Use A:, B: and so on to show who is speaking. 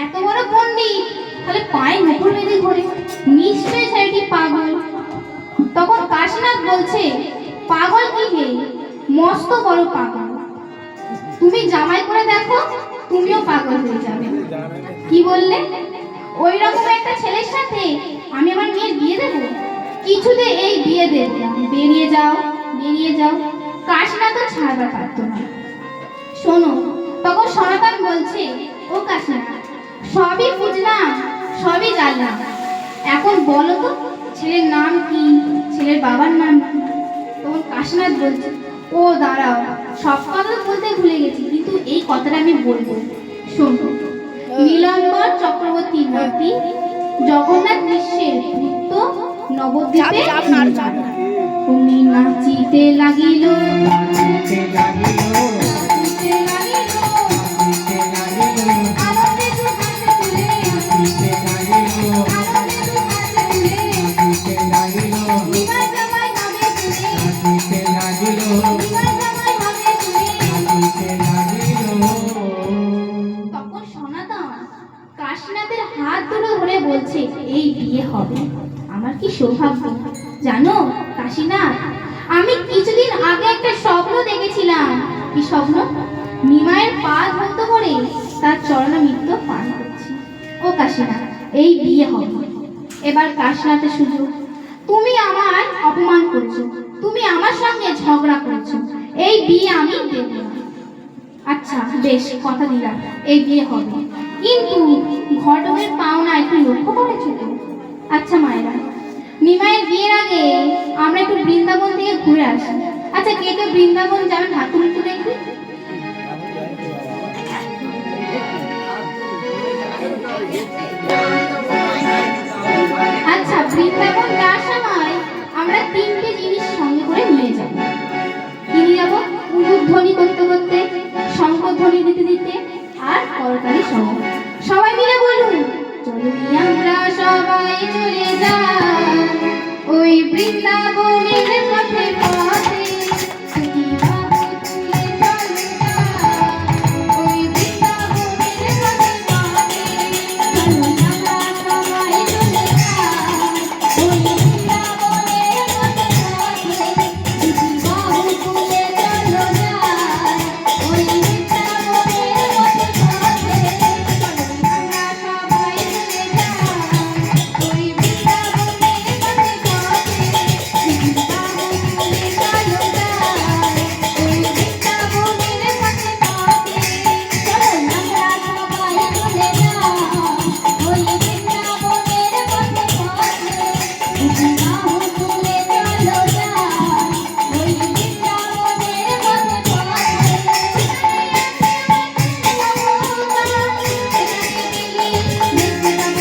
A: এত বড় পণ্ডিত, তাহলে পায়ে নুপুর বেঁধে ঘোরে, নিশ্চয়ই ছেলেটি পাগল। তখন কাশীনাথ বলছে, পাগল কি হে, মস্ত বড় পাগল। তুমি জামাই করে দেখো, তুমিও পাগল হয়ে যাবে। কি বললে? ওই রকম একটা ছেলের সাথে আমি আমার মেয়ের বিয়ে দেবো? কিছুতে এই বিয়ে দেব না, বেরিয়ে যাও, বেরিয়ে যাও। কাশীনাথ তো ছাড়বার পারতো না। শোনো, তখন সনাতন বলছে, ও কাশীনাথ, সবই বুঝলাম, সবই জানলাম, এখন বলো তো ছেলের নাম কি, ছেলের বাবার নাম কি? তখন কাশীনাথ বলছে, ও দাঁড়াও, সব কথা বলতে ভুলে গেছি, কিন্তু এই কথাটা আমি বলবো, শোনো। নীলাম্বর চক্রবর্তী নাতি, জগন্নাথ মিশ্রের পুত্র, নবদ্বীপে অমনি নাচিতে লাগিল, কাশীনাথের হাত দুটো ধরে বলছে, এই বিয়ে হবে। আমার কি সৌভাগ্য জানো কাশীনাথ, আমি কিছুদিন আগে একটা স্বপ্ন দেখেছিলাম। কি স্বপ্ন? নিমাইয়ের পা ধরতে করে তার চরণামৃত পান করছি। ও কাশীনাথ, এই বিয়ে হবে। এবার কাশীনাথের সুযোগ। তুমি আমার অপমান করেছো, তুমি আমার সঙ্গে ঝগড়া করেছো, এই বিয়ে আমি দেব না। আচ্ছা বেশ, কথা দিলাম, এই বিয়ে হবে, কিন্তু ঘটকের পাওনা একটু লক্ষ্য করেছো তো? আচ্ছা মায়েরা, নিমাইয়ের বিয়ের আগে আমরা একটু বৃন্দাবন থেকে ঘুরে আসি। আচ্ছা কে কে বৃন্দাবন যাবেন হাত তুলে দেখি। আচ্ছা, বৃন্দাবন যাওয়ার সময় আমরা তিনটে জিনিস সঙ্গে করে নিয়ে যাব। কি নিয়ে যাবো? উলুধ্বনি করতে করতে, শঙ্খধ্বনি দিতে দিতে, আর করতালি সহ। সবাই মিলে বলুন, চলুন আমরা সবাই চলে যাই ওই বৃন্দাবনের পথে পথে।